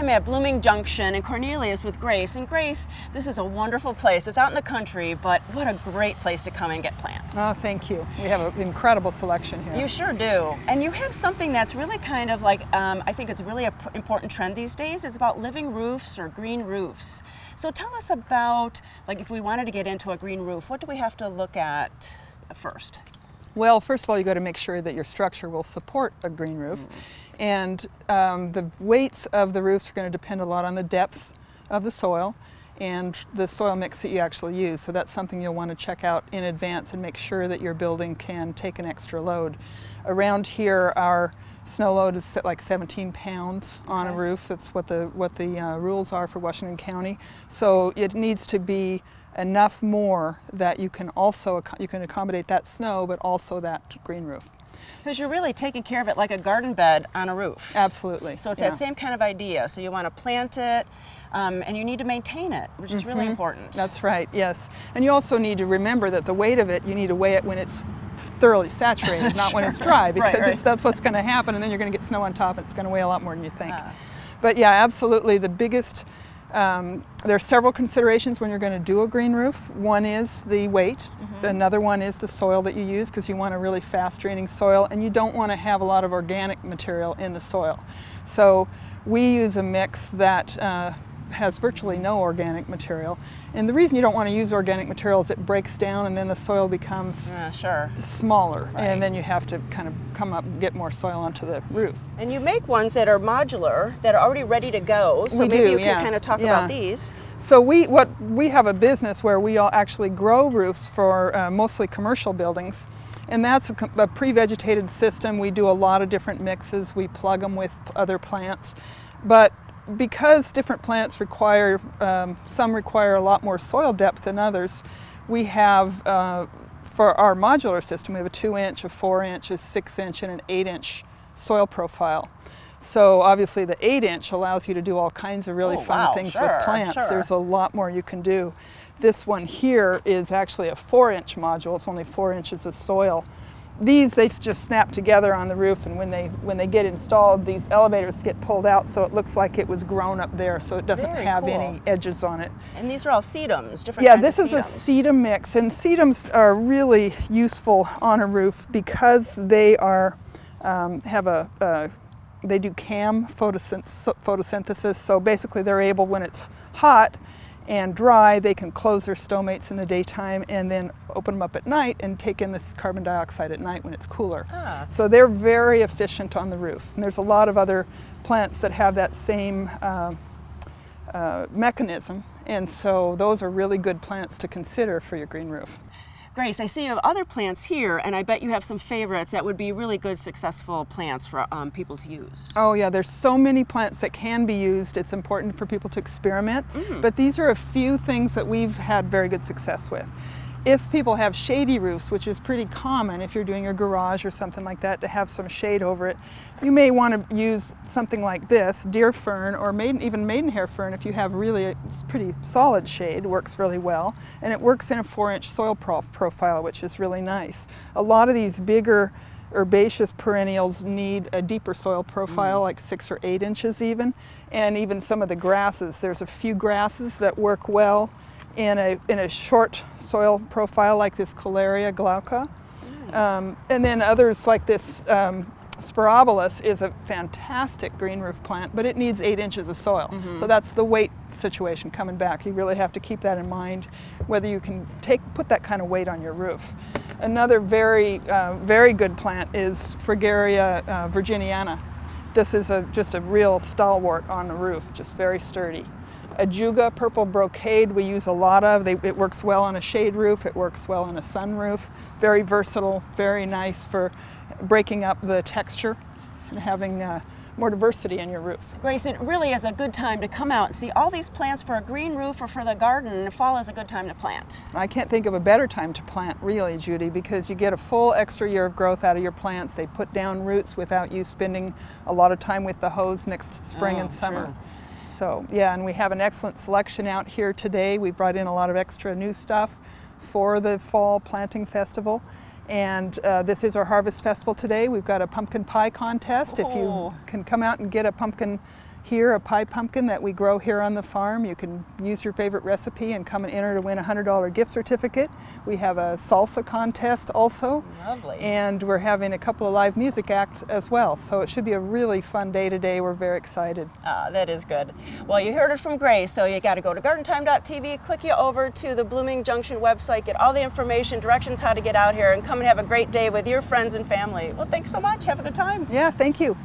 I'm at Blooming Junction, and Cornelia is with Grace. And Grace, this is a wonderful place. It's out in the country, but what a great place to come and get plants. Oh, thank you. We have an incredible selection here. You sure do. And you have something that's really kind of like, I think it's really an important trend these days. It's about living roofs or green roofs. So tell us about, like, if we wanted to get into a green roof, what do we have to look at first? Well, first of all, you got to make sure that your structure will support a green roof. And the weights of the roofs are going to depend a lot on the depth of the soil and the soil mix that you actually use. So that's something you'll want to check out in advance and make sure that your building can take an extra load. Around here, our snow load is like 17 pounds on a roof. That's what the rules are for Washington County. So it needs to be enough more that you can accommodate that snow, but also that green roof. Because you're really taking care of it like a garden bed on a roof. Absolutely. So it's that same kind of idea. So you want to plant it, and you need to maintain it, which is really important. That's right, yes. And you also need to remember that the weight of it, you need to weigh it when it's thoroughly saturated, not when it's dry, because that's what's going to happen, and then you're going to get snow on top, and it's going to weigh a lot more than you think. But yeah, absolutely, the biggest, there are several considerations when you're going to do a green roof. One is the weight. Another one is the soil that you use, because you want a really fast draining soil, and you don't want to have a lot of organic material in the soil. So we use a mix that has virtually no organic material. And the reason you don't want to use organic material is it breaks down and then the soil becomes smaller. And then you have to kind of come up and get more soil onto the roof. And you make ones that are modular, that are already ready to go. So maybe you can kind of talk about these. So we have a business where we all actually grow roofs for mostly commercial buildings. And that's a pre-vegetated system. We do a lot of different mixes. We plug them with other plants. But because different plants require, some require a lot more soil depth than others, we have, for our modular system, we have a 2-inch, a 4-inch, a 6-inch, and an 8-inch soil profile. So obviously the 8-inch allows you to do all kinds of really fun things with plants. There's a lot more you can do. This one here is actually a 4-inch module. It's only 4 inches of soil. These, they just snap together on the roof, and when they get installed, these elevators get pulled out so it looks like it was grown up there, so it doesn't have any edges on it. And these are all sedums, different kinds of sedums. Yeah, this is a sedum mix, and sedums are really useful on a roof because they are they do CAM photosynthesis, so basically they're able, when it's hot and dry, they can close their stomates in the daytime and then open them up at night and take in this carbon dioxide at night when it's cooler. So they're very efficient on the roof. And there's a lot of other plants that have that same mechanism, and so those are really good plants to consider for your green roof. Grace, I see you have other plants here, and I bet you have some favorites that would be really good, successful plants for people to use. Oh yeah, there's so many plants that can be used. It's important for people to experiment, but these are a few things that we've had very good success with. If people have shady roofs, which is pretty common if you're doing a garage or something like that, to have some shade over it, you may want to use something like this, deer fern, or even maidenhair fern. If you have really pretty solid shade, works really well. And it works in a 4-inch soil profile, which is really nice. A lot of these bigger herbaceous perennials need a deeper soil profile, like 6 or 8 inches even. And even some of the grasses, there's a few grasses that work well in a short soil profile, like this Coleria glauca. And then others like this Spirabolus is a fantastic green roof plant, but it needs 8 inches of soil. So that's the weight situation coming back. You really have to keep that in mind, whether you can put that kind of weight on your roof. Another very good plant is Fragaria virginiana. This is just a real stalwart on the roof, just very sturdy. Ajuga purple brocade we use a lot of. It works well on a shade roof, it works well on a sun roof. Very versatile, very nice for breaking up the texture and having more diversity in your roof. Grace, it really is a good time to come out and see all these plants for a green roof or for the garden. Fall is a good time to plant. I can't think of a better time to plant, really, Judy, because you get a full extra year of growth out of your plants. They put down roots without you spending a lot of time with the hose next spring and summer. True. So yeah, and we have an excellent selection out here today. We brought in a lot of extra new stuff for the Fall Planting Festival. And this is our Harvest Festival today. We've got a pumpkin pie contest. If you can come out and get a pumpkin here a pie pumpkin that we grow here on the farm. You can use your favorite recipe and come and enter to win a $100 gift certificate. We have a salsa contest also. Lovely. And we're having a couple of live music acts as well. So it should be a really fun day today. We're very excited. That is good. Well, you heard it from Grace, so you got to go to gardentime.tv, click you over to the Blooming Junction website, get all the information, directions how to get out here, and come and have a great day with your friends and family. Well, thanks so much. Have a good time. Yeah, thank you.